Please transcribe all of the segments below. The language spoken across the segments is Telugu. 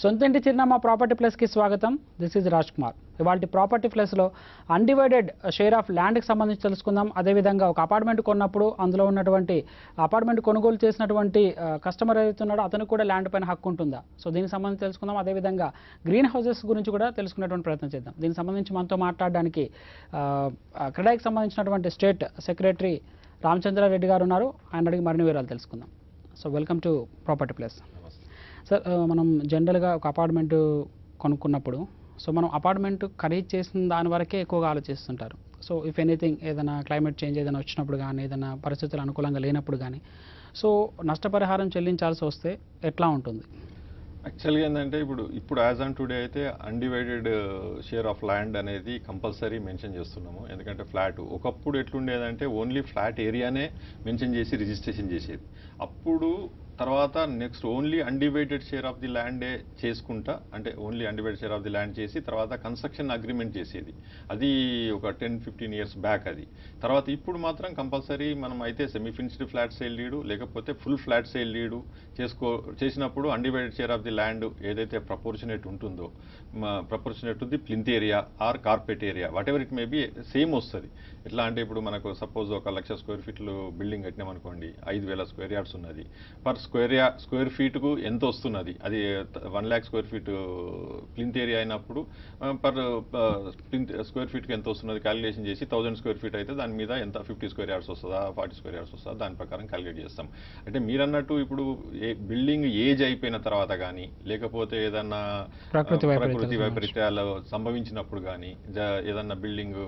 సొంతింటి చిరునామా ప్రాపర్టీ ప్లస్కి స్వాగతం. This is Raj Kumar. ఇవాళ ప్రాపర్టీ ప్లస్లో అన్డివైడెడ్ షేర్ ఆఫ్ ల్యాండ్కి సంబంధించి తెలుసుకుందాం. అదేవిధంగా ఒక అపార్ట్మెంట్ కొన్నప్పుడు అందులో ఉన్నటువంటి అపార్ట్మెంట్ కొనుగోలు చేసినటువంటి కస్టమర్ ఏదైతే ఉన్నాడో అతనికి కూడా ల్యాండ్ పైన హక్కు ఉంటుందా, సో దీనికి సంబంధించి తెలుసుకుందాం. అదేవిధంగా గ్రీన్ హౌసెస్ గురించి కూడా తెలుసుకునేటువంటి ప్రయత్నం చేద్దాం. దీనికి సంబంధించి మనతో మాట్లాడడానికి క్రెడాయికి సంబంధించినటువంటి స్టేట్ సెక్రటరీ రామచంద్రారెడ్డి గారు ఉన్నారు. ఆయన అడిగి మరిన్ని వివరాలు తెలుసుకుందాం. So welcome to property plus. Sir, మనం జనరల్గా ఒక అపార్ట్మెంట్ కొనుక్కున్నప్పుడు సో మనం అపార్ట్మెంట్ ఖరీదు చేసిన దాని వరకే ఎక్కువగా ఆలోచిస్తుంటారు. సో ఇఫ్ ఎనీథింగ్ ఏదైనా క్లైమేట్ చేంజ్ ఏదైనా వచ్చినప్పుడు కానీ, ఏదైనా పరిస్థితులు అనుకూలంగా లేనప్పుడు కానీ, సో నష్టపరిహారం చెల్లించాల్సి వస్తే ఎట్లా ఉంటుంది? యాక్చువల్గా ఏంటంటే ఇప్పుడు యాజ్ ఆన్ టుడే అయితే అన్డివైడెడ్ షేర్ ఆఫ్ ల్యాండ్ అనేది కంపల్సరీ మెన్షన్ చేస్తున్నాము. ఎందుకంటే ఫ్లాట్ ఒకప్పుడు ఎట్లుండేదంటే ఓన్లీ ఫ్లాట్ ఏరియానే మెన్షన్ చేసి రిజిస్ట్రేషన్ చేసేది. అప్పుడు తర్వాత next only undivided share of the ల్యాండే చేసుకుంటా, అంటే only undivided share of the land చేసి తర్వాత కన్స్ట్రక్షన్ అగ్రిమెంట్ చేసేది. అది ఒక 10-15 ఇయర్స్ బ్యాక్. అది తర్వాత ఇప్పుడు మాత్రం కంపల్సరీ మనం అయితే semi finished flat sale deed లేకపోతే ఫుల్ ఫ్లాట్ సేల్ లీడు చేసినప్పుడు undivided share of the land ఏదైతే ప్రపోర్షనేట్ ఉంటుందో, proportionate the plinth area or carpet area whatever it may be same వస్తుంది. ఎట్లా అంటే ఇప్పుడు మనకు సపోజ్ 1,00,000 స్క్వేర్ ఫీట్లు బిల్డింగ్ కట్టినామనుకోండి, 5,000 స్క్వేర్ యార్డ్స్ ఉన్నది. పర్ స్క్వేర్ ఫీట్కు ఎంత వస్తున్నది, అది 1,00,000 స్క్వేర్ ఫీట్ ప్లింత్ ఏరియా అయినప్పుడు పర్ ప్లింత్ స్క్వేర్ ఫీట్కి ఎంత వస్తున్నది క్యాలిక్యులేషన్ చేసి 1,000 స్క్వేర్ ఫీట్ అయితే దాని మీద ఎంత 50 స్క్వేర్ యార్డ్స్ వస్తుందా, 40 స్క్వేర్ యార్డ్స్ వస్తుందా, దాని ప్రకారం క్యాలిక్యులేట్ చేస్తాం. అంటే మీరన్నట్టు ఇప్పుడు బిల్డింగ్ ఏజ్ అయిపోయిన తర్వాత కానీ, లేకపోతే ఏదన్నా ప్రకృతి వైపరీత్యాలు సంభవించినప్పుడు కానీ, ఏదన్నా బిల్డింగ్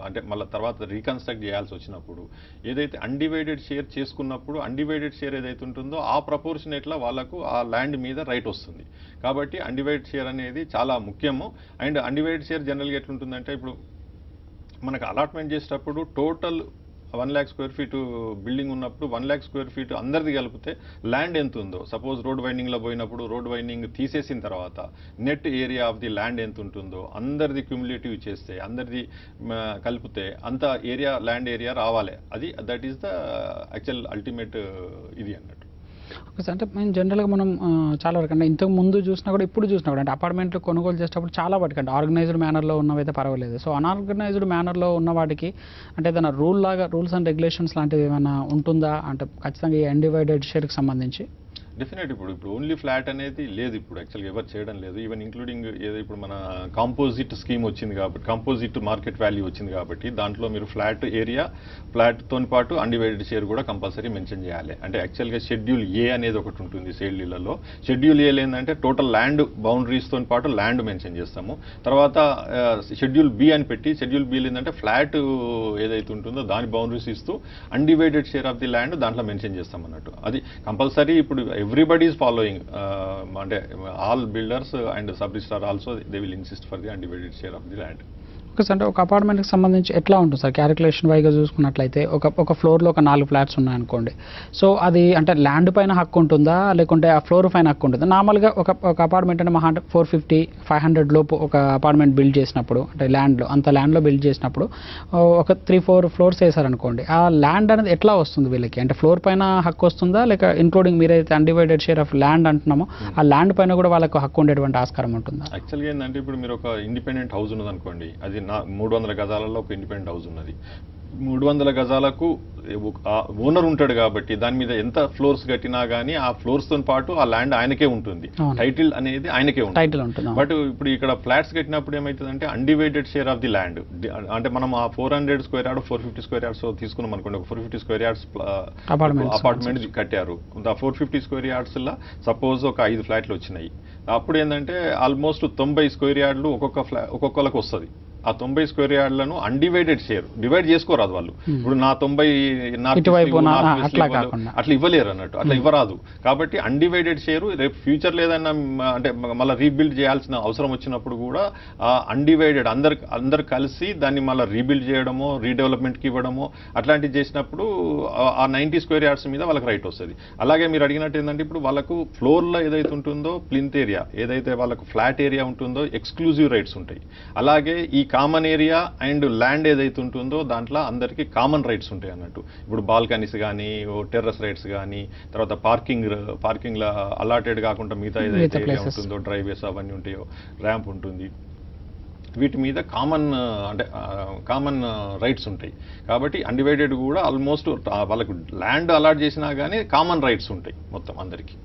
అంటే మళ్ళీ తర్వాత రీకన్స్ట్రక్ట్ చేయాల్సి వచ్చినప్పుడు ఏదైతే అన్డివైడెడ్ షేర్ చేసుకున్నప్పుడు అన్డివైడెడ్ షేర్ ఏదైతే ఉంటుందో ఆ ప్రపోర్షనేట్లా వాళ్ళకు ఆ ల్యాండ్ మీద రైట్ వస్తుంది. కాబట్టి అన్డివైడెడ్ షేర్ అనేది చాలా ముఖ్యము. అండ్ అన్డివైడెడ్ షేర్ జనరల్గా ఎట్లుంటుందంటే ఇప్పుడు మనకు అలాట్మెంట్ చేసేటప్పుడు టోటల్ 1,00,000 స్క్వేర్ ఫీట్ బిల్డింగ్ ఉన్నప్పుడు 1,00,000 స్క్వేర్ ఫీట్ అందరిది కలిపితే ల్యాండ్ ఎంత ఉందో, సపోజ్ రోడ్ వైండింగ్లో పోయినప్పుడు రోడ్ వైండింగ్ తీసేసిన తర్వాత net area of the land ఎంత ఉంటుందో అందరిది క్యూములేటివ్ చేస్తే అందరిది కలిపితే అంత ఏరియా ల్యాండ్ ఏరియా రావాలి. అది that is the actual ultimate ఇది అన్నట్టు. అంటే మేము జనరల్గా మనం చాలా వరకు అంటే ఇంతకు ముందు చూసినా కూడా ఇప్పుడు చూసినా కూడా అంటే అపార్ట్మెంట్లు కొనుగోలు చేసేటప్పుడు చాలా వాటికి అంటే ఆర్గనైజ్డ్ మేనర్లో ఉన్నవైతే పర్వాలేదు. సో అన్ఆర్గనైజ్డ్ మేనర్లో ఉన్న వాటికి అంటే ఏదైనా రూల్స్ అండ్ రెగ్యులేషన్స్ లాంటివి ఏమైనా ఉంటుందా, అంటే ఖచ్చితంగా ఈ అన్డివైడెడ్ షేర్కి సంబంధించి? డెఫినెట్ ఇప్పుడు ఓన్లీ ఫ్లాట్ అనేది లేదు, ఇప్పుడు యాక్చువల్గా ఎవరు చేయడం లేదు. ఈవెన్ ఇంక్లూడింగ్ ఏదో ఇప్పుడు మన కాంపోజిట్ స్కీమ్ వచ్చింది కాబట్టి, కాంపోజిట్ మార్కెట్ వాల్యూ వచ్చింది కాబట్టి దాంట్లో మీరు ఫ్లాట్ ఏరియా ఫ్లాట్తో పాటు అన్డివైడెడ్ షేర్ కూడా కంపల్సరీ మెన్షన్ చేయాలి. అంటే యాక్చువల్గా షెడ్యూల్ ఏ అనేది ఒకటి ఉంటుంది సేల్ డీలలో. షెడ్యూల్ ఏ ఏంటంటే టోటల్ ల్యాండ్ బౌండరీస్తో పాటు ల్యాండ్ మెన్షన్ చేస్తాము. తర్వాత షెడ్యూల్ బి అని పెట్టి షెడ్యూల్ బి ఏంటంటే ఫ్లాట్ ఏదైతే ఉంటుందో దాని బౌండరీస్ ఇస్తూ undivided share of the land దాంట్లో మెన్షన్ చేస్తాం అన్నట్టు. అది కంపల్సరీ ఇప్పుడు everybody is following, అంటే all builders and sub-registrar also they will insist for the undivided share of the land. అంటే ఒక అపార్ట్మెంట్కి సంబంధించి ఎట్లా ఉంటుంది సార్ క్యాలిక్యులేషన్ వైగా చూసుకున్నట్లయితే ఒక ఫ్లోర్లో ఒక 4 ఫ్లాట్స్ ఉన్నాయనుకోండి, సో అది అంటే ల్యాండ్ పైన హక్కు ఉంటుందా లేకుంటే ఆ ఫ్లోర్ పైన హక్కు ఉంటుందా? నార్మల్గా ఒక అపార్ట్మెంట్ అంటే మహా 450-500 లోపు ఒక అపార్ట్మెంట్ బిల్డ్ చేసినప్పుడు అంటే ల్యాండ్లో బిల్డ్ చేసినప్పుడు ఒక 3-4 ఫ్లోర్స్ వేసారనుకోండి, ఆ ల్యాండ్ అనేది ఎట్లా వస్తుంది వీళ్ళకి? అంటే ఫ్లోర్ పైన హక్కు వస్తుందా లేక ఇంక్లూడింగ్ మీరైతే అన్డివైడెడ్ షేర్ ఆఫ్ ల్యాండ్ అంటున్నామో ఆ ల్యాండ్ పైన కూడా వాళ్ళకు హక్కు ఉండేటువంటి ఆస్కారం ఉంటుందా? యాక్చువల్గా ఏంటంటే ఇప్పుడు మీరు ఒక ఇండిపెండెంట్ హౌస్ ఉన్నది అనుకోండి, అది 300 గజాలలో ఒక ఇండిపెండెంట్ హౌస్ ఉన్నది. 300 గజాలకు ఓనర్ ఉంటాడు కాబట్టి దాని మీద ఎంత ఫ్లోర్స్ కట్టినా కానీ ఆ ఫ్లోర్స్ తో పాటు ఆ ల్యాండ్ ఆయనకే ఉంటుంది, టైటిల్ అనేది ఆయనకే ఉంటుంది. బట్ ఇప్పుడు ఇక్కడ ఫ్లాట్స్ కట్టినప్పుడు ఏమవుతుందంటే undivided share of the land, అంటే మనం ఆ 400 స్క్వేర్ యార్డ్ 450 స్క్వేర్ యార్డ్స్ తీసుకున్నాం అనుకోండి, 450 స్క్వేర్ యార్డ్స్ అపార్ట్మెంట్ కట్టారు. 450 స్క్వేర్ యార్డ్స్ లా సపోజ్ ఒక 5 ఫ్లాట్లు వచ్చినాయి. అప్పుడు ఏంటంటే ఆల్మోస్ట్ 90 స్క్వేర్ యార్డ్లు ఒక్కొక్కరికి వస్తుంది. ఆ 90 స్క్వేర్ యార్డ్లను అన్డివైడెడ్ షేర్ డివైడ్ చేసుకోరాదు వాళ్ళు. ఇప్పుడు నా 90 అట్లా ఇవ్వలేరు అన్నట్టు, అట్లా ఇవ్వరాదు. కాబట్టి అన్డివైడెడ్ షేర్ రేపు ఫ్యూచర్ లేదన్నా అంటే మళ్ళీ రీబిల్డ్ చేయాల్సిన అవసరం వచ్చినప్పుడు కూడా అన్డివైడెడ్ అందరు కలిసి దాన్ని మళ్ళీ రీబిల్డ్ చేయడమో రీడెవలప్మెంట్కి ఇవ్వడమో అట్లాంటివి చేసినప్పుడు ఆ 90 స్క్వేర్ యార్డ్స్ మీద వాళ్ళకి రైట్ వస్తుంది. అలాగే మీరు అడిగినట్టు ఏంటంటే ఇప్పుడు వాళ్ళకు ఫ్లోర్లో ఏదైతే ఉంటుందో ప్లింత్ ఏరియా ఏదైతే వాళ్ళకు ఫ్లాట్ ఏరియా ఉంటుందో ఎక్స్క్లూజివ్ రైట్స్ ఉంటాయి. అలాగే ఈ కామన్ ఏరియా అండ్ ల్యాండ్ ఏదైతే ఉంటుందో దాంట్లో అందరికీ కామన్ రైట్స్ ఉంటాయి అన్నట్టు. ఇప్పుడు బాల్కనీస్ కానీ, టెర్రస్ రైట్స్ కానీ, తర్వాత పార్కింగ్లో అలాటెడ్ కాకుండా మిగతా ఏదైతే ఏరియా ఉంటుందో, డ్రైవేస్ అవన్నీ ఉంటాయో, ర్యాంప్ ఉంటుంది, వీటి మీద కామన్ రైట్స్ ఉంటాయి. కాబట్టి అన్డివైడెడ్ కూడా ఆల్మోస్ట్ వాళ్ళకు ల్యాండ్ అలాట్ చేసినా కానీ కామన్ రైట్స్ ఉంటాయి మొత్తం అందరికీ.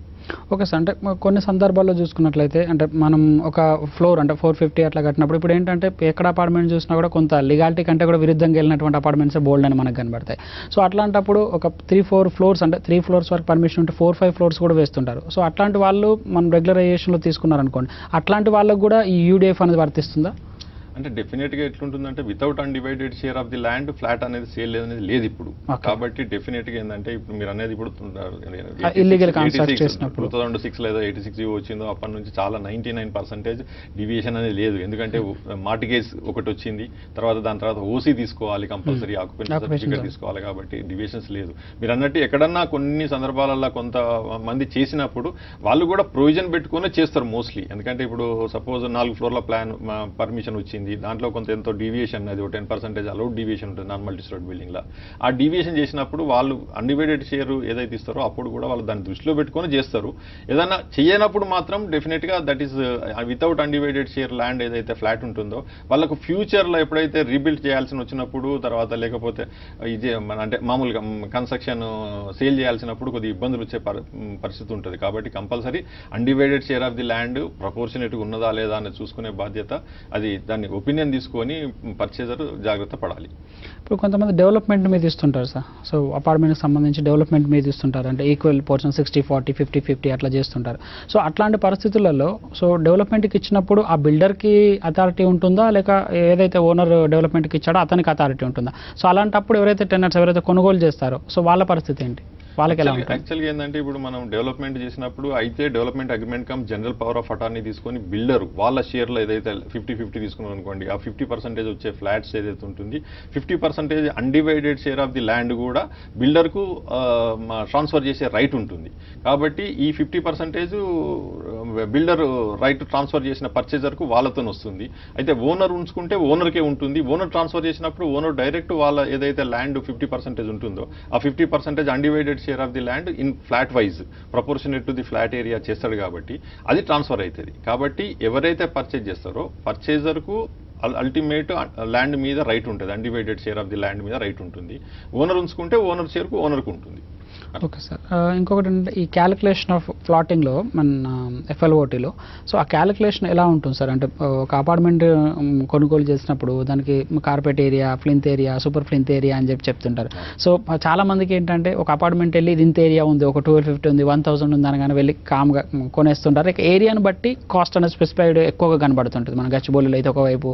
ఓకే సార్, అంటే కొన్ని సందర్భాల్లో చూసుకున్నట్లయితే అంటే మనం ఒక ఫ్లోర్ అంటే 450 అట్లా కట్టినప్పుడు ఇప్పుడు ఏంటంటే ఎక్కడ అపార్ట్మెంట్ చూసినా కూడా కొంత లీగాలిటీ కంటే కూడా విరుద్ధంగా వెళ్ళినటువంటి అపార్ట్మెంట్స్ బోల్డ్ అని మనకు కనబడతాయి. సో అట్లాంటప్పుడు ఒక 3-4 ఫ్లోర్స్ అంటే 3 ఫ్లోర్స్ వరకు పర్మిషన్ ఉంటే 4-5 ఫ్లోర్స్ కూడా వేస్తుంటారు. సో అట్లాంటి వాళ్ళు మనం రెగ్యులరైజేషన్లో తీసుకున్నారనుకోండి, అట్లాంటి వాళ్ళకు కూడా ఈ యూడిఎఫ్ అనేది వర్తిస్తుందా? అంటే డెఫినెట్గా ఎట్లుంటుందంటే without undivided share of the land flat అనేది సేల్ అనేది లేదు ఇప్పుడు. కాబట్టి డెఫినెట్గా ఏంటంటే ఇప్పుడు మీరు అనేది ఇప్పుడు 2006 లేదా 86 వచ్చిందో అప్పటి నుంచి చాలా 99% డివియేషన్ అనేది లేదు. ఎందుకంటే మార్టిగేజ్ ఒకటి వచ్చింది, దాని తర్వాత ఓసీ తీసుకోవాలి, కంపల్సరీ ఆక్యుపెన్సీ సర్టిఫికేట్ తీసుకోవాలి. కాబట్టి డివియేషన్స్ లేదు. మీరు అన్నట్టు ఎక్కడన్నా కొన్ని సందర్భాలలో కొంతమంది చేసినప్పుడు వాళ్ళు కూడా ప్రొవిజన్ పెట్టుకునే చేస్తారు మోస్ట్లీ. ఎందుకంటే ఇప్పుడు సపోజ్ 4 ఫ్లోర్ల ప్లాన్ పర్మిషన్ వచ్చింది, దాంట్లో కొంత ఎంతో డీవియేషన్ అది 10% అలౌడ్ డీవియేషన్ ఉంటుంది నాన్ మల్టీ స్టోరీ బిల్డింగ్లో. ఆ డీవియేషన్ చేసినప్పుడు వాళ్ళు అన్డివైడెడ్ షేర్ ఏదైతే ఇస్తారో అప్పుడు కూడా వాళ్ళు దాన్ని దృష్టిలో పెట్టుకొని చేస్తారు. ఏదైనా చేయనప్పుడు మాత్రం డెఫినెట్గా that is without undivided share land ఏదైతే ఫ్లాట్ ఉంటుందో వాళ్ళకు ఫ్యూచర్లో ఎప్పుడైతే రీబిల్డ్ చేయాల్సి వచ్చినప్పుడు, తర్వాత లేకపోతే ఇదే అంటే మామూలుగా కన్స్ట్రక్షన్ సేల్ చేయాల్సినప్పుడు కొద్దిగా ఇబ్బందులు వచ్చే పరిస్థితి ఉంటుంది. కాబట్టి compulsory undivided share of the land ప్రపోర్షనేట్గా ఉన్నదా లేదా అని చూసుకునే బాధ్యత అది దాన్ని ఒపీనియన్ తీసుకొని పర్చేజర్ జాగ్రత్త పడాలి. ఇప్పుడు కొంతమంది డెవలప్మెంట్ మీద ఇస్తుంటారు సార్. సో అపార్ట్మెంట్కి సంబంధించి డెవలప్మెంట్ మీద ఇస్తుంటారు, అంటే ఈక్వల్ పోర్షన్ 60-40, 50-50 అట్లా చేస్తుంటారు. సో అట్లాంటి పరిస్థితులలో సో డెవలప్మెంట్కి ఇచ్చినప్పుడు ఆ బిల్డర్కి అథారిటీ ఉంటుందా, లేక ఏదైతే ఓనర్ డెవలప్మెంట్కి ఇచ్చాడో అతనికి అథారిటీ ఉంటుందా? సో అలాంటప్పుడు ఎవరైతే టెనర్స్ ఎవరైతే కొనుగోలు చేస్తారో సో వాళ్ళ పరిస్థితి ఏంటి? వాళ్ళకి ఎలా ఉంటుంది? యాక్చువల్గా ఏంటంటే ఇప్పుడు మనం డెవలప్మెంట్ చేసినప్పుడు అయితే development agreement come general power of attorney తీసుకొని బిల్డర్ వాళ్ళ షేర్లో ఏదైతే 50-50 తీసుకున్నాం అనుకోండి, ఆ 50% వచ్చే ఫ్లాట్స్ ఏదైతే ఉంటుంది 50% undivided share of the land కూడా బిల్డర్కు ట్రాన్స్ఫర్ చేసే రైట్ ఉంటుంది. కాబట్టి ఈ 50% బిల్డర్ రైట్ ట్రాన్స్ఫర్ చేసిన పర్చేజర్కు వాళ్ళతో వస్తుంది. అయితే ఓనర్ ఉంచుకుంటే ఓనర్కే ఉంటుంది. ఓనర్ ట్రాన్స్ఫర్ చేసినప్పుడు ఓనర్ డైరెక్ట్ వాళ్ళ ఏదైతే ల్యాండ్ 50% ఉంటుందో ఆ 50% undivided share of the land in flat wise proportionate to the flat area చేస్తాడు. కాబట్టి అది ట్రాన్స్ఫర్ అవుతుంది. కాబట్టి ఎవరైతే పర్చేజ్ చేస్తారో పర్చేజర్కు అల్టిమేట్ ల్యాండ్ మీద రైట్ ఉంటుంది, undivided share of the land మీద రైట్ ఉంటుంది. ఓనర్ ఉంచుకుంటే ఓనర్ షేర్కు ఓనర్కు ఉంటుంది. ఓకే సార్, ఇంకొకటి అంటే ఈ క్యాలిక్యులేషన్ ఆఫ్ ప్లాటింగ్లో మన ఎఫ్ఎల్ఓటీలో సో ఆ క్యాలిక్యులేషన్ ఎలా ఉంటుంది సార్? అంటే ఒక అపార్ట్మెంట్ కొనుగోలు చేసినప్పుడు దానికి carpet area, plinth area, super plinth area అని చెప్తుంటారు. సో చాలా మందికి ఏంటంటే ఒక అపార్ట్మెంట్ వెళ్ళి ఇది ఇంత ఏరియా ఉంది, ఒక 1250 ఉంది, 1000 ఉంది అనగానే వెళ్ళి కామ్గా కొనేస్తుంటారు. ఇక ఏరియాను బట్టి కాస్ట్ అనేది స్పెసిఫైడ్ ఎక్కువగా కనబడుతుంటుంది. మన గచ్చిబౌలిలో అయితే ఒకవైపు,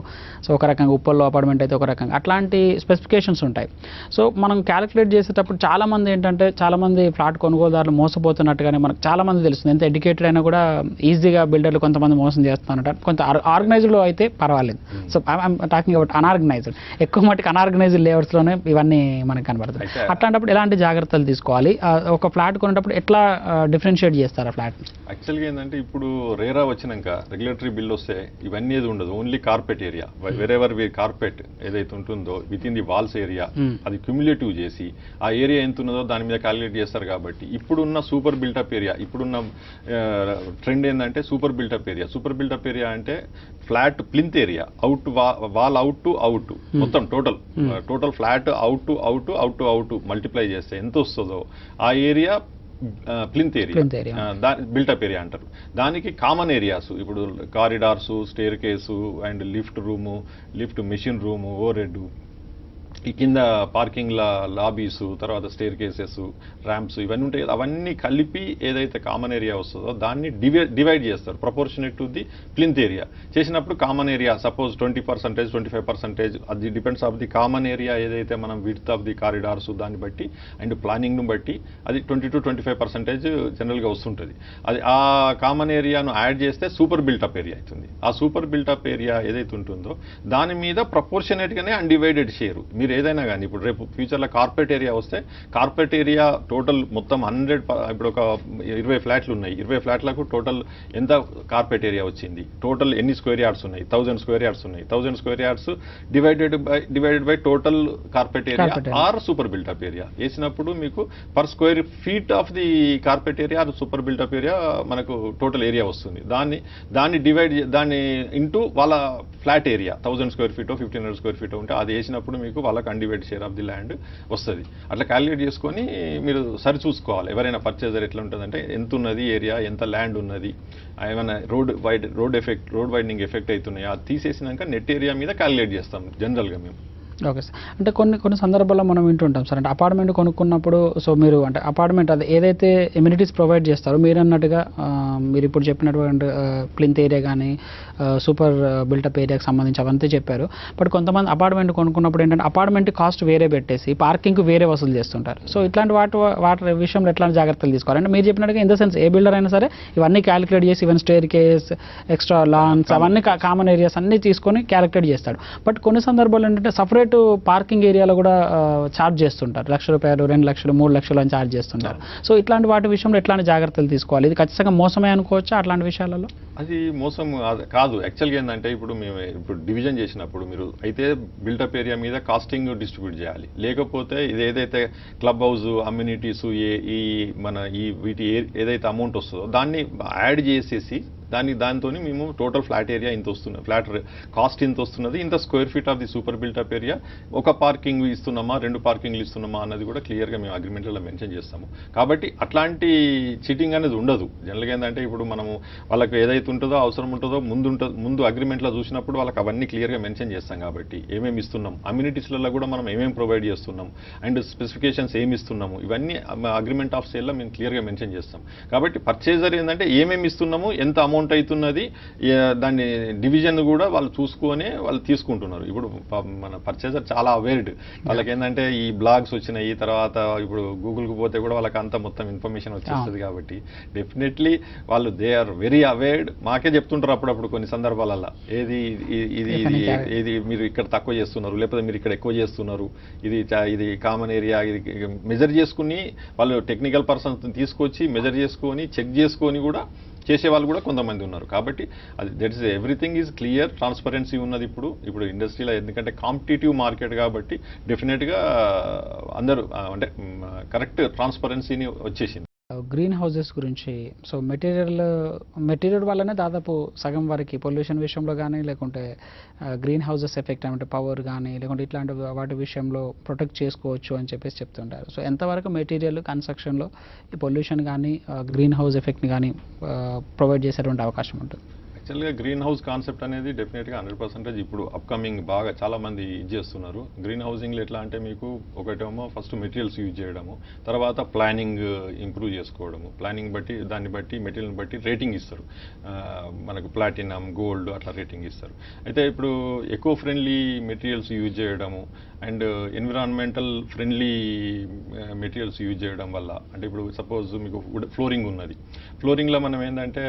సో ఒక రకంగా ఉప్పల్లో అపార్ట్మెంట్ అయితే ఒక రకంగా, అట్లాంటి స్పెసిఫికేషన్స్ ఉంటాయి. సో మనం క్యాలిక్యులేట్ చేసేటప్పుడు చాలామంది ఏంటంటే చాలామంది ఫ్లాట్ కొనుగోలుదారులు మోసపోతున్నట్టుగానే మనకు చాలామంది తెలుస్తుంది. ఎంత ఎడ్యుకేటెడ్ అయినా కూడా ఈజీగా బిల్డర్లు కొంతమంది మోసం చేస్తున్నట్టు. కొంత ఆర్గనైజ్డ్లో అయితే పర్వాలేదు. So I'm talking about unorganised, ఎక్కువ మటుకు అన్ఆర్గనైజ్డ్ లేఅవుట్స్లోనే ఇవన్నీ మనకు కనబడుతుంది. అట్లాంటప్పుడు ఎలాంటి జాగ్రత్తలు తీసుకోవాలి? ఒక ఫ్లాట్ కొనేటప్పుడు ఎట్లా డిఫరెన్షియేట్ చేస్తారు ఆ ఫ్లాట్? యాక్చువల్గా ఏంటంటే ఇప్పుడు రేరా వచ్చినాక రెగ్యులేటరీ బిల్ వస్తే ఇవన్నీ ఏది ఉండదు, only carpet area. Wherever carpet ఏదైతే ఉంటుందో within the walls area అది క్యుములేటివ్ చేసి ఆ ఏరియా ఎంత ఉన్నదో దాని మీద క్యాలిక్యులేట్ చేస్తారు. కాబట్టి ఇప్పుడున్న సూపర్ బిల్టప్ ఏరియా, ఇప్పుడున్న ట్రెండ్ ఏంటంటే super built up area. Super built up area అంటే flat plinth area, wall out to out, మొత్తం total flat out to out multiply చేస్తే ఎంత వస్తుందో ఆ area plinth area, built up area అంటారు. దానికి కామన్ ఏరియాస్ ఇప్పుడు corridors, staircase and lift room, lift machine room, over ఈ కింద పార్కింగ్ లాబీస్, తర్వాత స్టేర్ కేసెస్, ర్యాంప్స్ ఇవన్నీ ఉంటాయి కదా, అవన్నీ కలిపి ఏదైతే కామన్ ఏరియా వస్తుందో దాన్ని డివైడ్ చేస్తారు proportionate to the plinth area. చేసినప్పుడు కామన్ ఏరియా సపోజ్ 20%, 25%, అది depends of the common area ఏదైతే మనం విడ్త్ ఆఫ్ ది కారిడార్స్ దాన్ని బట్టి అండ్ ప్లానింగ్ను బట్టి అది 20-25% జనరల్గా వస్తుంటుంది. అది ఆ కామన్ ఏరియాను యాడ్ చేస్తే సూపర్ బిల్టప్ ఏరియా అవుతుంది. ఆ సూపర్ బిల్టప్ ఏరియా ఏదైతే ఉంటుందో దాని మీద ప్రపోర్షనేట్గానే అన్డివైడెడ్ షేరు. మీరు మీరు ఏదైనా కానీ ఇప్పుడు రేపు ఫ్యూచర్లో కార్పొరేట్ ఏరియా వస్తే కార్పొరేట్ ఏరియా టోటల్ మొత్తం 100 ఇప్పుడు ఒక 20 ఫ్లాట్లు ఉన్నాయి, 20 ఫ్లాట్లకు టోటల్ ఎంత కార్పొరేట్ ఏరియా వచ్చింది, టోటల్ ఎన్ని స్క్వేర్ యార్డ్స్ ఉన్నాయి, 1000 స్క్వేర్ యార్డ్స్ ఉన్నాయి, 1000 square yards divided by total corporate area or super built up area వేసినప్పుడు మీకు per square feet of the corporate area or super built up area మనకు టోటల్ ఏరియా వస్తుంది. దాన్ని ఇంటూ వాళ్ళ flat area 1000 square feet 1500 square feet ఉంటే అది వేసినప్పుడు మీకు వాళ్ళకి undivided share of the land వస్తుంది. అట్లా క్యాలిక్యులేట్ చేసుకొని మీరు సరి చూసుకోవాలి. ఎవరైనా పర్చేజర్ ఎట్లా ఉంటుందంటే ఎంత ఉన్నది ఏరియా, ఎంత ల్యాండ్ ఉన్నది, ఏమైనా రోడ్ వైడనింగ్ ఎఫెక్ట్ అవుతున్నాయి, అది తీసేసినాక నెట్ ఏరియా మీద క్యాలిక్యులేట్ చేస్తాం జనరల్గా మేము. Okay sir. అంటే కొన్ని సందర్భాల్లో మనం వింటుంటాం సార్, అంటే అపార్ట్మెంట్ కొనుక్కున్నప్పుడు సో మీరు అంటే అపార్ట్మెంట్ అది ఏదైతే ఎమ్యూనిటీస్ ప్రొవైడ్ చేస్తారో మీరు అన్నట్టుగా మీరు ఇప్పుడు చెప్పినటువంటి ప్లింత్ ఏరియా కానీ సూపర్ బిల్టప్ ఏరియాకి సంబంధించి అవంతా చెప్పారు. బట్ కొంతమంది అపార్ట్మెంట్ కొనుక్కున్నప్పుడు ఏంటంటే అపార్ట్మెంట్ కాస్ట్ వేరే పెట్టేసి పార్కింగ్కి వేరే వసూలు చేస్తుంటారు. సో ఇట్లాంటి వాటి విషయంలో ఎట్లాంటి జాగ్రత్తలు తీసుకోవాలి? అంటే మీరు చెప్పినట్టుగా ఇన్ ద సెన్స్ ఏ బిల్డర్ అయినా సరే ఇవన్నీ క్యాలిక్యులేట్ చేసి even staircase, extra lawns అవన్నీ కామన్ ఏరియాస్ అన్నీ తీసుకొని క్యాలిక్యులేట్ చేస్తాడు. బట్ కొన్ని సందర్భాలు ఏంటంటే సపరేట్ పార్కింగ్ ఏరియాలో కూడా ఛార్జ్ చేస్తుంటారు, ₹1,00,000, ₹2,00,000, ₹3,00,000 అని ఛార్జ్ చేస్తుంటారు. సో ఇట్లాంటి వాటి విషయంలో ఎట్లాంటి జాగ్రత్తలు తీసుకోవాలి? ఇది ఖచ్చితంగా మోసమే అనుకోవచ్చా అట్లాంటి విషయాలలో? అది మోసం కాదు. యాక్చువల్గా ఏంటంటే ఇప్పుడు మేము డివిజన్ చేసినప్పుడు మీరు అయితే బిల్టప్ ఏరియా మీద కాస్టింగ్ డిస్ట్రిబ్యూట్ చేయాలి. లేకపోతే ఇది ఏదైతే క్లబ్ హౌస్ అమ్యూనిటీస్ వీటి ఏదైతే అమౌంట్ వస్తుందో దాన్ని యాడ్ చేసేసి దాంతో మేము టోటల్ ఫ్లాట్ ఏరియా ఇంత వస్తున్నది, ఫ్లాట్ కాస్ట్ ఇంత వస్తున్నది, ఇంత square feet of the super built up area, ఒక పార్కింగ్ ఇస్తున్నామా 2 పార్కింగ్లు ఇస్తున్నామా అన్నది కూడా క్లియర్గా మేము అగ్రిమెంట్లలో మెన్షన్ చేస్తాము. కాబట్టి అట్లాంటి చీటింగ్ అనేది ఉండదు. జనరల్గా ఏంటంటే ఇప్పుడు మనము వాళ్ళకి ఏదైతే ఉంటుందో అవసరం ఉంటుందో ముందు అగ్రిమెంట్లో చూసినప్పుడు వాళ్ళకి అవన్నీ క్లియర్గా మెన్షన్ చేస్తాం. కాబట్టి ఏమేమి ఇస్తున్నాం, అమ్యూనిటీస్లలో కూడా మనం ఏమేమి ప్రొవైడ్ చేస్తున్నాం అండ్ స్పెసిఫికేషన్స్ ఏమి ఇస్తున్నాము ఇవన్నీ అగ్రిమెంట్ ఆఫ్ సేల్లో మేము క్లియర్గా మెన్షన్ చేస్తాం. కాబట్టి పర్చేజర్ ఏంటంటే ఏమేమి ఇస్తున్నాము, ఎంత అమౌంట్ అవుతున్నది, దాన్ని డివిజన్ కూడా వాళ్ళు చూసుకొని వాళ్ళు తీసుకుంటున్నారు. ఇప్పుడు మన పర్చేజర్ చాలా అవేర్డ్, వాళ్ళకి ఏంటంటే ఈ బ్లాగ్స్ వచ్చినాయి, తర్వాత ఇప్పుడు గూగుల్కి పోతే కూడా వాళ్ళకి అంత మొత్తం ఇన్ఫర్మేషన్ వచ్చేస్తుంది. కాబట్టి డెఫినెట్లీ వాళ్ళు దే ఆర్ వెరీ అవేర్డ్. మాకే చెప్తుంటారు అప్పుడప్పుడు కొన్ని సందర్భాలలో ఏది మీరు ఇక్కడ తక్కువ చేస్తున్నారు, లేకపోతే మీరు ఇక్కడ ఎక్కువ చేస్తున్నారు, ఇది కామన్ ఏరియా, ఇది మెజర్ చేసుకుని వాళ్ళు టెక్నికల్ పర్సన్స్ తీసుకొచ్చి మెజర్ చేసుకొని చెక్ చేసుకొని కూడా చేసే వాళ్ళు కూడా కొంతమంది ఉన్నారు. కాబట్టి అది that's everything is clear, transparency ఉన్నది ఇప్పుడు ఇండస్ట్రీలో. ఎందుకంటే కాంపిటేటివ్ మార్కెట్ కాబట్టి డెఫినెట్గా అందరూ అంటే కరెక్ట్ ట్రాన్స్పరెన్సీని వచ్చేసింది. గ్రీన్ హౌసెస్ గురించి, సో మెటీరియల్ వల్లనే దాదాపు సగం వరకు పొల్యూషన్ విషయంలో కానీ లేకుంటే గ్రీన్ హౌసెస్ ఎఫెక్ట్ అంటే పవర్ కానీ లేకుంటే ఇట్లాంటి వాటి విషయంలో ప్రొటెక్ట్ చేసుకోవచ్చు అని చెప్పేసి చెప్తుంటారు. సో ఎంతవరకు మెటీరియల్ కన్స్ట్రక్షన్లో ఈ పొల్యూషన్ కానీ గ్రీన్ హౌస్ ఎఫెక్ట్ని కానీ ప్రొవైడ్ చేసేటువంటి అవకాశం ఉంటుంది? యాక్చువల్గా గ్రీన్ హౌస్ కాన్సెప్ట్ అనేది డెఫినెట్గా 100% ఇప్పుడు అప్కమింగ్ బాగా చాలామంది ఇది చేస్తున్నారు. గ్రీన్ హౌసింగ్లో ఎట్లా అంటే మీకు ఒకటేమో ఫస్ట్ మెటీరియల్స్ యూజ్ చేయడము, తర్వాత ప్లానింగ్ ఇంప్రూవ్ చేసుకోవడము, ప్లానింగ్ బట్టి దాన్ని బట్టి మెటీరియల్ని బట్టి రేటింగ్ ఇస్తారు. మనకు ప్లాటినం, గోల్డ్ అట్లా రేటింగ్ ఇస్తారు. అయితే ఇప్పుడు ఎకో ఫ్రెండ్లీ మెటీరియల్స్ యూజ్ చేయడము and environmental friendly materials use చేయడం వల్ల, అంటే ఇప్పుడు సపోజ్ మీకు ఫ్లోరింగ్ ఉన్నది, ఫ్లోరింగ్లో మనం ఏంటంటే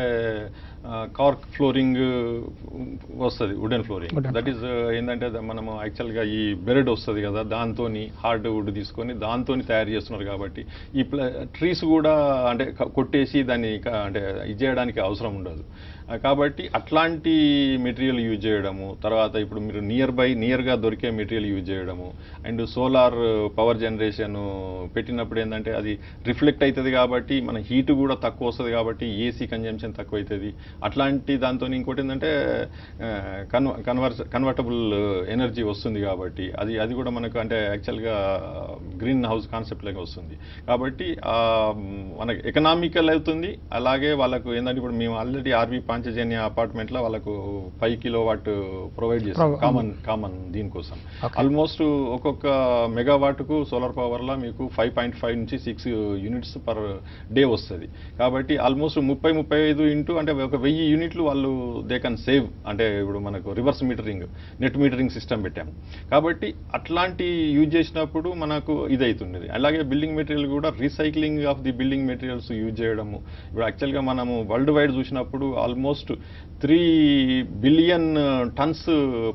కార్క్ ఫ్లోరింగ్ వస్తుంది, వుడెన్ ఫ్లోరింగ్. దట్ ఈస్ ఏంటంటే మనము యాక్చువల్గా ఈ బెరెడ్ వస్తుంది కదా, దాంతో హార్డ్ వుడ్ తీసుకొని దాంతో తయారు చేస్తున్నారు. కాబట్టి ఈ ట్రీస్ కూడా అంటే కొట్టేసి దాన్ని అంటే ఇది చేయడానికి అవసరం ఉండదు. కాబట్టి అట్లాంటి మెటీరియల్ యూజ్ చేయడము, తర్వాత ఇప్పుడు మీరు నియర్గా దొరికే మెటీరియల్ యూజ్ చేయడము అండ్ సోలార్ పవర్ జనరేషన్ పెట్టినప్పుడు ఏంటంటే అది రిఫ్లెక్ట్ అవుతుంది కాబట్టి మన హీట్ కూడా తక్కువ వస్తుంది, కాబట్టి ఏసీ కన్జంప్షన్ తక్కువ అవుతుంది. అట్లాంటి దాంతో ఇంకోటి ఏంటంటే కన్వర్టబుల్ ఎనర్జీ వస్తుంది. కాబట్టి అది కూడా మనకు అంటే యాక్చువల్గా గ్రీన్ హౌస్ కాన్సెప్ట్ లాగా వస్తుంది. కాబట్టి మనకు ఎకనామికల్ అవుతుంది. అలాగే వాళ్ళకు ఏంటంటే ఇప్పుడు మేము ఆల్రెడీ ఆర్వీ పాంచజన్య అపార్ట్మెంట్లో వాళ్ళకు 5 కిలోవాట్ ప్రొవైడ్ చేస్తాం కామన్ దీనికోసం. ఆల్మోస్ట్ ఒక్కొక్క మెగావాట్కు సోలార్ పవర్లో మీకు 5.5 నుంచి 6 యూనిట్స్ పర్ డే వస్తుంది. కాబట్టి ఆల్మోస్ట్ 30-35 ఇంటూ అంటే ఒక 1000 యూనిట్లు వాళ్ళు దే కెన్ సేవ్. అంటే ఇప్పుడు మనకు reverse metering, net metering system పెట్టాము. కాబట్టి అట్లాంటి యూజ్ చేసినప్పుడు మనకు ఇది అవుతుంది. అలాగే బిల్డింగ్ మెటీరియల్ కూడా recycling of the building materials use చేయడము. ఇప్పుడు యాక్చువల్గా మనము వరల్డ్ వైడ్ చూసినప్పుడు almost almost 3 billion turns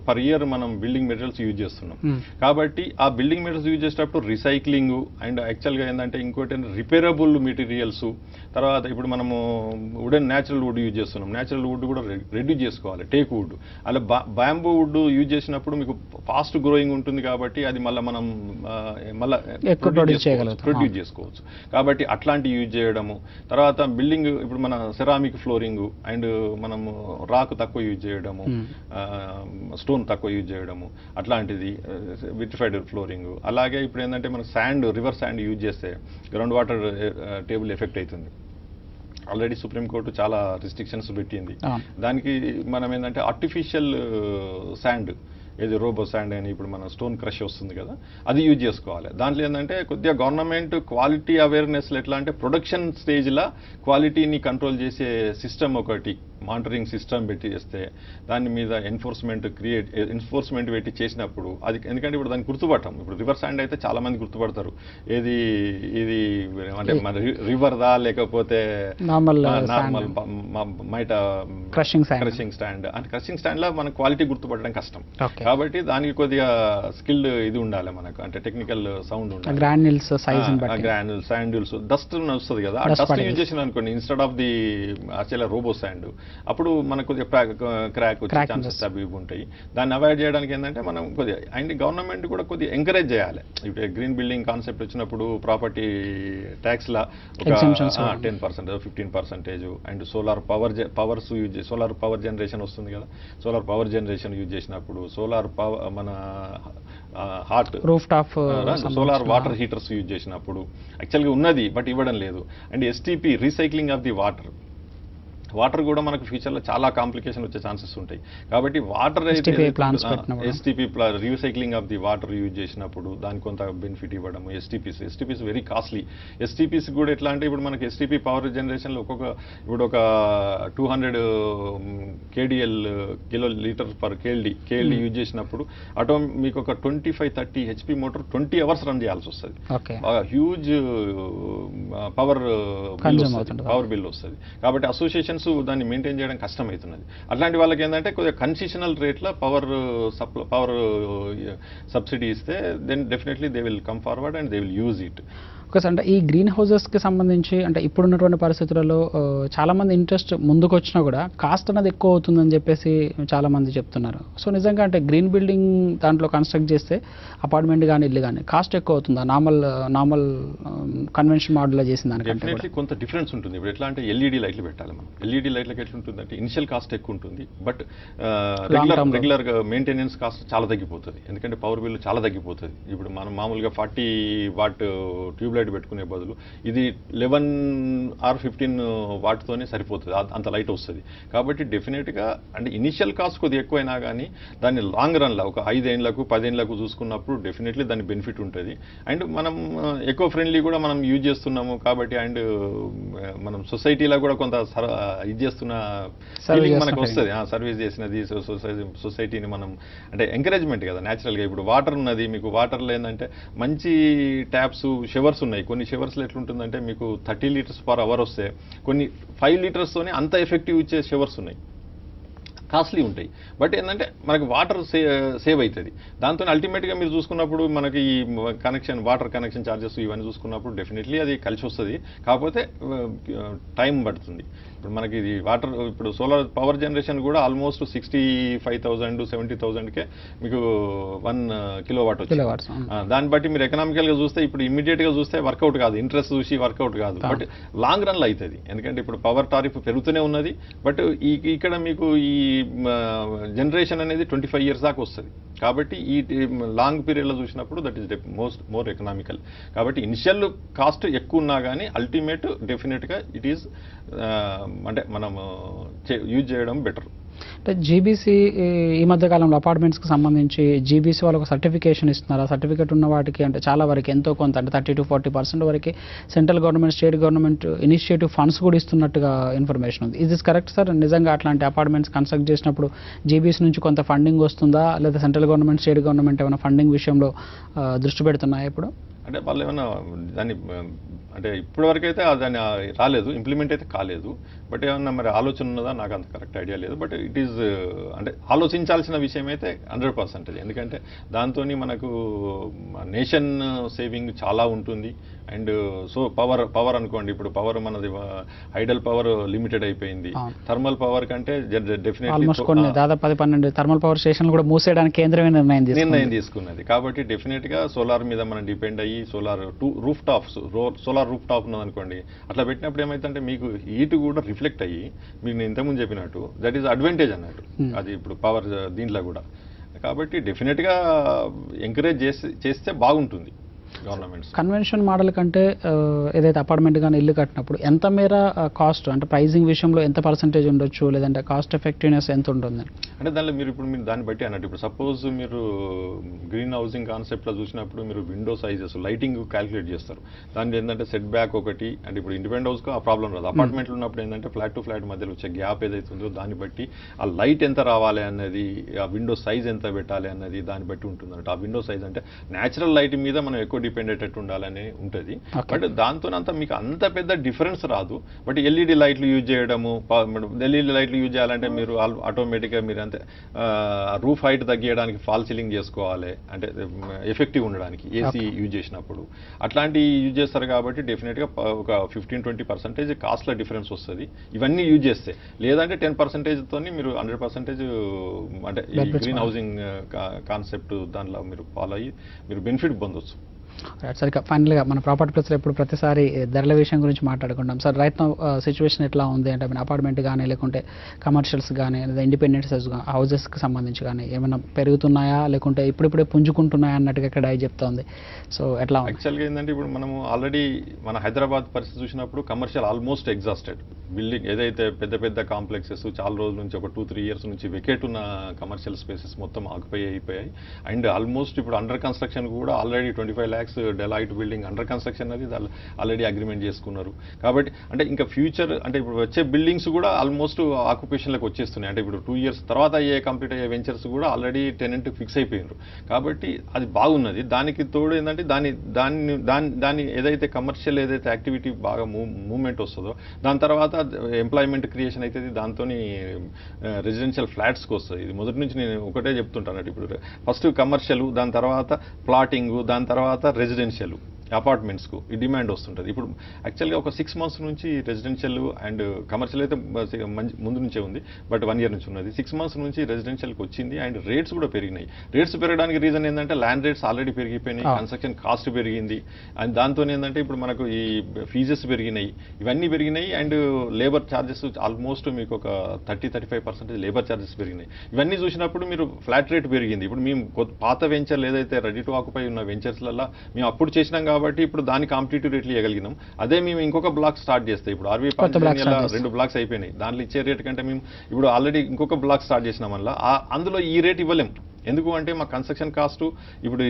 per year మనం బిల్డింగ్ మెటీరియల్స్ యూజ్ చేస్తున్నాం. కాబట్టి ఆ బిల్డింగ్ మెటీరియల్స్ యూజ్ చేసేటప్పుడు రీసైక్లింగ్ అండ్ యాక్చువల్గా ఏంటంటే ఇంకోటి రిపేరబుల్ మెటీరియల్స్, తర్వాత ఇప్పుడు మనము వుడెన్ న్యాచురల్ వుడ్ యూజ్ చేస్తున్నాం. న్యాచురల్ వుడ్ కూడా రెడ్యూస్ చేసుకోవాలి, టేక్ వుడ్. అలా బ్యాంబూ వుడ్ యూజ్ చేసినప్పుడు మీకు ఫాస్ట్ గ్రోయింగ్ ఉంటుంది కాబట్టి అది మళ్ళీ మనం ప్రొడ్యూస్ చేసుకోవచ్చు. కాబట్టి అట్లాంటి యూజ్ చేయడము. తర్వాత బిల్డింగ్ ఇప్పుడు మన సెరామిక్ ఫ్లోరింగ్ అండ్ మనము రాక్ తక్కువ యూజ్ చేయడము, స్టోన్ తక్కువ యూజ్ చేయడము, అట్లాంటిది విట్రిఫైడ్ ఫ్లోరింగ్. అలాగే ఇప్పుడు ఏంటంటే మన శాండ్, రివర్ శాండ్ యూజ్ చేస్తే గ్రౌండ్ వాటర్ టేబుల్ ఎఫెక్ట్ అవుతుంది. ఆల్రెడీ సుప్రీంకోర్టు చాలా రిస్ట్రిక్షన్స్ పెట్టింది. దానికి మనం ఏంటంటే ఆర్టిఫిషియల్ శాండ్, ఏది రోబో శాండ్ అని ఇప్పుడు మన స్టోన్ క్రష్ వస్తుంది కదా, అది యూజ్ చేసుకోవాలి. దాంట్లో ఏంటంటే కొద్దిగా గవర్నమెంట్ క్వాలిటీ అవేర్నెస్లో ఎట్లా అంటే ప్రొడక్షన్ స్టేజ్లో క్వాలిటీని కంట్రోల్ చేసే సిస్టమ్, ఒకటి మానిటరింగ్ సిస్టమ్ పెట్టి చేస్తే దాని మీద ఎన్ఫోర్స్మెంట్ పెట్టి చేసినప్పుడు అది, ఎందుకంటే ఇప్పుడు దాన్ని గుర్తుపట్టం. ఇప్పుడు రివర్ శాండ్ అయితే చాలా మంది గుర్తుపడతారు, ఇది అంటే మన రివర్దా లేకపోతే నార్మల్ మైట క్రషింగ్ స్టాండ్. అంటే క్రషింగ్ స్టాండ్లో మన క్వాలిటీ గుర్తుపట్టడం కష్టం. కాబట్టి దానికి కొద్దిగా స్కిల్డ్ ఇది ఉండాలి మనకు, అంటే టెక్నికల్ సౌండ్ ఉండాలి. గ్రాన్యూల్స్, శాండ్యూల్స్, డస్ట్ వస్తుంది కదా, ఆ డస్ట్ యూజ్ చేసిన అనుకోండి instead of the actual robo sand, అప్పుడు మనకు కొద్దిగా క్రాక్ వచ్చే ఛాన్సెస్ అవి ఉంటాయి. దాన్ని అవాయిడ్ చేయడానికి ఏంటంటే మనం కొద్దిగా అండ్ గవర్నమెంట్ కూడా కొద్దిగా ఎంకరేజ్ చేయాలి. ఇప్పుడు గ్రీన్ బిల్డింగ్ కాన్సెప్ట్ వచ్చినప్పుడు ప్రాపర్టీ ట్యాక్స్లా ఒక 10%, 15% and powers use, solar power generation వస్తుంది కదా, సోలార్ పవర్ జనరేషన్ యూజ్ చేసినప్పుడు సోలార్ పవర్, మన hot roof top solar water heaters use చేసినప్పుడు యాక్చువల్గా ఉన్నది బట్ ఇవ్వడం లేదు. And STP, recycling of the water కూడా మనకు ఫ్యూచర్లో చాలా కాంప్లికేషన్ వచ్చే ఛాన్సెస్ ఉంటాయి. కాబట్టి water STP recycling of the water use చేసినప్పుడు దానికి కొంత బెనిఫిట్ ఇవ్వడము. STPs very costly. ఎస్టీపీస్ కూడా ఎట్లా అంటే ఇప్పుడు మనకి ఎస్టీపీ పవర్ జనరేషన్లో ఇప్పుడు ఒక 200 KDL, kilo litre per KLD use చేసినప్పుడు మీకు ఒక 25-30 HP మోటార్ 20 hours రన్ చేయాల్సి వస్తుంది. హ్యూజ్ పవర్ బిల్ వస్తుంది. కాబట్టి అసోసియేషన్స్ దాన్ని మెయింటైన్ చేయడం కష్టమవుతున్నది. అట్లాంటి వాళ్ళకి ఏంటంటే కొద్దిగా కన్సెషనల్ రేట్లో పవర్ సబ్సిడీ ఇస్తే then definitely they will come forward and they will use it. Okay sir, అంటే ఈ గ్రీన్ హౌసెస్కి సంబంధించి అంటే ఇప్పుడున్నటువంటి పరిస్థితులలో చాలామంది ఇంట్రెస్ట్ ముందుకు వచ్చినా కూడా కాస్ట్ అనేది ఎక్కువ అవుతుందని చెప్పేసి చాలామంది చెప్తున్నారు. సో నిజంగా అంటే గ్రీన్ బిల్డింగ్ దాంట్లో కన్స్ట్రక్ట్ చేస్తే అపార్ట్మెంట్ కానీ ఇల్లు కానీ కాస్ట్ ఎక్కువ అవుతుందా నార్మల్ కన్వెన్షన్ మోడల్లో చేసిన దానికంటే? డెఫినెట్లీ కొంత డిఫరెన్స్ ఉంటుంది. ఇప్పుడు ఎట్లా అంటే ఎల్ఈడి లైట్లు పెట్టాలి మనం. ఎల్ఈడి లైట్లకి ఎట్లా ఉంటుంది అంటే ఇనిషియల్ కాస్ట్ ఎక్కువ ఉంటుంది, బట్ రెగ్యులర్గా మెయింటెనెన్స్ కాస్ట్ చాలా తగ్గిపోతుంది. ఎందుకంటే పవర్ బిల్ చాలా తగ్గిపోతుంది. ఇప్పుడు మనం మామూలుగా 40 watt ట్యూబ్లైట్ పెట్టుకునే బదులు ఇది 11 or 15 వాట్తోనే సరిపోతుంది, అంత లైట్ వస్తుంది. కాబట్టి డెఫినెట్గా అంటే ఇనిషియల్ కాస్ట్ కొద్దిగా ఎక్కువైనా కానీ దాన్ని లాంగ్ రన్లో ఒక 5 ఏళ్లకు 10 ఏళ్లకు చూసుకున్నప్పుడు డెఫినెట్లీ దాని బెనిఫిట్ ఉంటుంది. అండ్ మనం ఎకో ఫ్రెండ్లీ కూడా మనం యూజ్ చేస్తున్నాము కాబట్టి, అండ్ మనం సొసైటీలో కూడా కొంత ఇది చేస్తున్న ఫీలింగ్ మనకు వస్తుంది. సర్వీస్ చేసినది సొసైటీని మనం అంటే ఎంకరేజ్మెంట్ కదా న్యాచురల్గా. ఇప్పుడు వాటర్ ఉన్నది, మీకు వాటర్లో ఏంటంటే మంచి ట్యాప్స్, షవర్స్ ఉన్నాయి. కొన్ని షవర్స్లో ఎట్లుంటుందంటే మీకు 30 liters per hour వస్తే కొన్ని 5 liters అంత ఎఫెక్టివ్ ఇచ్చే షవర్స్ ఉన్నాయి, కాస్ట్లీ ఉంటాయి. బట్ ఏంటంటే మనకి వాటర్ సేవ్ అవుతుంది. దాంతో అల్టిమేట్గా మీరు చూసుకున్నప్పుడు మనకి ఈ వాటర్ కనెక్షన్ ఛార్జెస్ ఇవన్నీ చూసుకున్నప్పుడు డెఫినెట్లీ అది కలిసి వస్తుంది. కాకపోతే టైం పడుతుంది. ఇప్పుడు మనకి ఇది వాటర్, ఇప్పుడు సోలార్ పవర్ జనరేషన్ కూడా ఆల్మోస్ట్ 65,000 to 70,000కే మీకు 1 kilowatt వచ్చింది. దాన్ని బట్టి మీరు ఎకనామికల్గా చూస్తే ఇప్పుడు ఇమ్మీడియట్గా చూస్తే వర్కౌట్ కాదు, ఇంట్రెస్ట్ చూసి వర్కౌట్ కాదు. బట్ లాంగ్ రన్లో అవుతుంది. ఎందుకంటే ఇప్పుడు పవర్ టారిఫ్ పెరుగుతూనే ఉన్నది. బట్ ఇక్కడ మీకు ఈ జనరేషన్ అనేది 25 years దాకా వస్తుంది. కాబట్టి ఈ లాంగ్ పీరియడ్లో చూసినప్పుడు దట్ ఈస్ మోర్ ఎకనామికల్. కాబట్టి ఇనిషియల్ కాస్ట్ ఎక్కువ ఉన్నా కానీ అల్టిమేట్ డెఫినెట్గా ఇట్ ఈస్ అంటే మనం యూజ్ చేయడం బెటర్. అంటే జీబీసీ ఈ మధ్య కాలంలో అపార్ట్మెంట్స్కి సంబంధించి జీబీసీ వాళ్ళకు సర్టిఫికేషన్ ఇస్తున్నారు. ఆ సర్టిఫికేట్ ఉన్న వాటికి అంటే చాలా వరకు ఎంతో కొంత అంటే 30 to 40% వరకు central government, state government initiative funds కూడా ఇస్తున్నట్టుగా ఇన్ఫర్మేషన్ ఉంది. ఇది కరెక్ట్ సార్? నిజంగా అట్లాంటి అపార్ట్మెంట్స్ కన్స్ట్రక్ట్ చేసినప్పుడు జీబీసీ నుంచి కొంత ఫండింగ్ వస్తుందా, లేదా సెంట్రల్ గవర్నమెంట్, స్టేట్ గవర్నమెంట్ ఏమైనా ఫండింగ్ విషయంలో దృష్టి పెడుతున్నాయా ఇప్పుడు? అంటే వాళ్ళు ఏమన్నా దాన్ని అంటే ఇప్పటివరకు అయితే దాన్ని రాలేదు, ఇంప్లిమెంట్ అయితే కాలేదు. బట్ ఏమన్నా మరి ఆలోచన ఉన్నదా నాకు అంత కరెక్ట్ ఐడియా లేదు. బట్ ఇట్ ఈజ్ అంటే ఆలోచించాల్సిన విషయం అయితే 100%. ఎందుకంటే దాంతో మనకు నేషన్ సేవింగ్ చాలా ఉంటుంది. అండ్ సో పవర్ అనుకోండి, ఇప్పుడు పవర్ మనది హైడల్ పవర్ లిమిటెడ్ అయిపోయింది. థర్మల్ పవర్ కంటే డెఫినెట్లీ దాదాపు 10-12 థర్మల్ పవర్ స్టేషన్లు కూడా మూసేయడానికి కేంద్రమే నిర్ణయం తీసుకున్నది. కాబట్టి డెఫినెట్గా సోలార్ మీద మనం డిపెండ్ అయ్యి సోలార్ రూఫ్ టాప్ ఉన్నదనుకోండి, అట్లా పెట్టినప్పుడు ఏమైతుందంటే మీకు హీట్ కూడా రిఫ్లెక్ట్ అయ్యి మీకు నేను ఇంతకుముందు చెప్పినట్టు దట్ ఈస్ అడ్వాంటేజ్ అన్నట్టు అది ఇప్పుడు పవర్ దీంట్లో కూడా. కాబట్టి డెఫినెట్గా ఎంకరేజ్ చేస్తే బాగుంటుంది గవర్నమెంట్స్. కన్వెన్షన్ మోడల్ కంటే ఏదైతే అపార్ట్మెంట్ కానీ ఇల్లు కట్టినప్పుడు ఎంత మేర కాస్ట్ అంటే ప్రైజింగ్ విషయంలో ఎంత పర్సెంటేజ్ ఉండొచ్చు, లేదంటే కాస్ట్ ఎఫెక్టివ్నెస్ ఎంత ఉంటుంది అంటే దానిలో మీరు దాన్ని బట్టి అన్నట్టు ఇప్పుడు సపోజ్ మీరు గ్రీన్ హౌసింగ్ కాన్సెప్ట్లో చూసినప్పుడు మీరు విండో సైజెస్ లైటింగ్ క్యాలిక్యులేట్ చేస్తారు. దానికి ఏంటంటే సెట్ బ్యాక్ ఒకటి, అంటే ఇప్పుడు ఇండిపెండెంట్ హౌస్కి ఆ ప్రాబ్లం రాదు. అపార్ట్మెంట్లో ఉన్నప్పుడు ఏంటంటే ఫ్లాట్ టు ఫ్లాట్ మధ్యలో వచ్చే గ్యాప్ ఏదైతే ఉందో దాన్ని బట్టి ఆ లైట్ ఎంత రావాలి అన్నది, ఆ విండో సైజ్ ఎంత పెట్టాలి అన్నది దాన్ని బట్టి ఉంటుంది అన్నట్టు. ఆ విండో సైజ్ అంటే న్యాచురల్ లైట్ మీద మనం ఎక్కువ డిపెండ్ అయ్యేటట్టు ఉండాలని ఉంటుంది. బట్ దాంతోనంతా మీకు అంత పెద్ద డిఫరెన్స్ రాదు. బట్ ఎల్ఈడి లైట్లు యూజ్ చేయడము, ఎల్ఈడి లైట్లు యూజ్ చేయాలంటే మీరు ఆటోమేటిక్గా మీరు అంతే రూఫ్ హైట్ తగ్గించడానికి ఫాల్ సీలింగ్ చేసుకోవాలి, అంటే ఎఫెక్టివ్ ఉండడానికి ఏసీ యూజ్ చేసినప్పుడు అట్లాంటివి యూజ్ చేస్తారు. కాబట్టి డెఫినెట్గా ఒక 15-20% కాస్ట్లో డిఫరెన్స్ వస్తుంది ఇవన్నీ యూజ్ చేస్తే. లేదంటే 10%తో మీరు 100% అంటే ఈ గ్రీన్ హౌసింగ్ కాన్సెప్ట్ దానిలో మీరు ఫాలో అయ్యి మీరు బెనిఫిట్ పొందొచ్చు. సరిగ్గా ఫైనల్గా మన ప్రాపర్టీ ప్లేస్లో ఇప్పుడు ప్రతిసారి ధరల విషయం గురించి మాట్లాడుకుంటాం సార్. రైట్ నౌ సిచ్యువేషన్ ఎట్లా ఉంది అంటే మన అపార్ట్మెంట్ కానీ లేకుంటే కమర్షియల్స్ కానీ లేదా ఇండిపెండెంట్ హౌజెస్కి సంబంధించి కానీ ఏమైనా పెరుగుతున్నాయా లేకుంటే ఇప్పుడిప్పుడే పుంజుకుంటున్నాయా అన్నట్టుగా ఇక్కడ చెప్తోంది. సో ఎట్లా యాక్చువల్గా ఏంటంటే ఇప్పుడు మనము ఆల్రెడీ మన హైదరాబాద్ పరిస్థితి చూసినప్పుడు కమర్షియల్ ఆల్మోస్ట్ ఎగ్జాస్టెడ్. బిల్డింగ్ ఏదైతే పెద్ద పెద్ద కాంప్లెక్సెస్ చాలా రోజుల నుంచి ఒక 2-3 ఇయర్స్ నుంచి వెకేట్ ఉన్న కమర్షియల్ స్పేసెస్ మొత్తం ఆక్యుపై అయిపోయాయి. అండ్ ఆల్మోస్ట్ ఇప్పుడు అండర్ కన్స్ట్రక్షన్ కూడా already 25 lakhs Deloitte building under construction అది ఆల్రెడీ అగ్రిమెంట్ చేసుకున్నారు. కాబట్టి అంటే ఇంకా ఫ్యూచర్ అంటే ఇప్పుడు వచ్చే బిల్డింగ్స్ కూడా ఆల్మోస్ట్ ఆక్యుపేషన్లకు వచ్చేస్తున్నాయి. అంటే ఇప్పుడు 2 years తర్వాత కంప్లీట్ అయ్యే వెంచర్స్ కూడా ఆల్రెడీ టెనెంట్ ఫిక్స్ అయిపోయినారు. కాబట్టి అది బాగున్నది. దానికి తోడు ఏంటంటే దాన్ని ఏదైతే కమర్షియల్ ఏదైతే యాక్టివిటీ బాగా మూవ్మెంట్ వస్తుందో దాని తర్వాత ఎంప్లాయ్మెంట్ క్రియేషన్ అవుతుంది. దాంతో రెసిడెన్షియల్ ఫ్లాట్స్కి వస్తుంది. ఇది మొదటి నుంచి నేను ఒకటే చెప్తుంటాను. ఇప్పుడు ఫస్ట్ కమర్షియల్, దాని తర్వాత ప్లాటింగ్, దాని తర్వాత రెసిడెన్షియల్ అపార్ట్మెంట్స్కు ఈ డిమాండ్ వస్తుంటుంది. ఇప్పుడు యాక్చువల్గా ఒక 6 months నుంచి రెసిడెన్షియల్ అండ్ కమర్షియల్ అయితే ముందు నుంచే ఉంది, బట్ 1 year నుంచి ఉన్నది. 6 months నుంచి రెసిడెన్షియల్కి వచ్చింది. అండ్ రేట్స్ కూడా పెరిగినాయి. రేట్స్ పెరగడానికి రీజన్ ఏంటంటే ల్యాండ్ రేట్స్ ఆల్రెడీ పెరిగిపోయినాయి, కన్స్ట్రక్షన్ కాస్ట్ పెరిగింది. అండ్ దాంతో ఏంటంటే ఇప్పుడు మనకు ఈ ఫీజెస్ పెరిగినాయి, ఇవన్నీ పెరిగినాయి. అండ్ లేబర్ ఛార్జెస్ ఆల్మోస్ట్ మీకు ఒక 30-35% లేబర్ ఛార్జెస్ పెరిగినాయి. ఇవన్నీ చూసినప్పుడు మీరు ఫ్లాట్ రేట్ పెరిగింది. ఇప్పుడు మేము పాత వెంచర్లు ఏదైతే రెడీ టు ఆక్యుపై ఉన్న వెంచర్స్లలో మేము అప్పుడు చేసినాం కాబట్టి ఇప్పుడు దాని కాంపిటేటివ్ రేట్లు ఇవ్వగలిగినాం. అదే మేము ఇంకొక బ్లాక్ స్టార్ట్ చేస్తే ఇప్పుడు ఆర్వీ 2 blocks అయిపోయినాయి. దాంట్లో ఇచ్చే రేట్ కంటే మేము ఇప్పుడు ఆల్రెడీ ఇంకొక బ్లాక్ స్టార్ట్ చేసినాం వల్ల అందులో ఈ రేట్ ఇవ్వలేం. ఎందుకు అంటే మా కన్స్ట్రక్షన్ కాస్ట్ ఇప్పుడు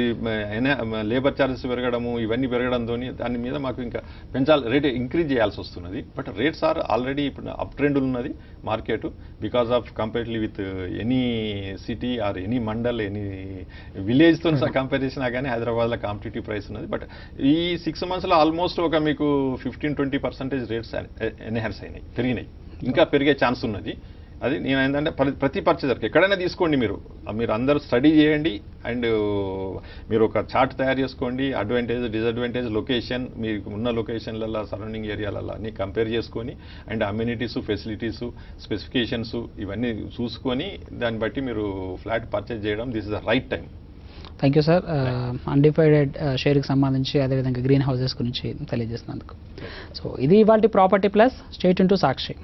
లేబర్ ఛార్జెస్ పెరగడము ఇవన్నీ పెరగడంతో దాని మీద మాకు ఇంకా రేట్ ఇంక్రీజ్ చేయాల్సి వస్తున్నది. బట్ రేట్స్ ఆర్ ఆల్రెడీ ఇప్పుడు అప్ ట్రెండ్ ఉన్నది market because of comparably with any city or any mandal any విలేజ్తో కంపేర్ చేసినా కానీ హైదరాబాద్లో కాంపిటేటివ్ ప్రైస్ ఉన్నది. బట్ ఈ 6 monthsలో ఆల్మోస్ట్ ఒక మీకు 15-20% రేట్స్ ఎన్హాన్స్ అయినాయి, పెరిగినాయి. ఇంకా పెరిగే ఛాన్స్ ఉన్నది. అది నేను ఏంటంటే ప్రతి పర్చేజర్కి ఎక్కడైనా తీసుకోండి, మీరు అందరూ స్టడీ చేయండి. అండ్ మీరు ఒక చార్ట్ తయారు చేసుకోండి. అడ్వాంటేజ్ డిసడ్వాంటేజ్ లొకేషన్, మీకు ఉన్న లొకేషన్లలో సరౌండింగ్ ఏరియాలలో అన్నీ కంపేర్ చేసుకొని అండ్ అమ్యూనిటీసు ఫెసిలిటీస్ స్పెసిఫికేషన్స్ ఇవన్నీ చూసుకొని దాన్ని బట్టి మీరు ఫ్లాట్ పర్చేజ్ చేయడం this is the right time. Thank you sir. Undivided షేర్కి సంబంధించి అదేవిధంగా గ్రీన్ హౌసెస్ గురించి తెలియజేసినందుకు. సో ఇది ఇవాల్టి property plus. Stay tune to Sakshi.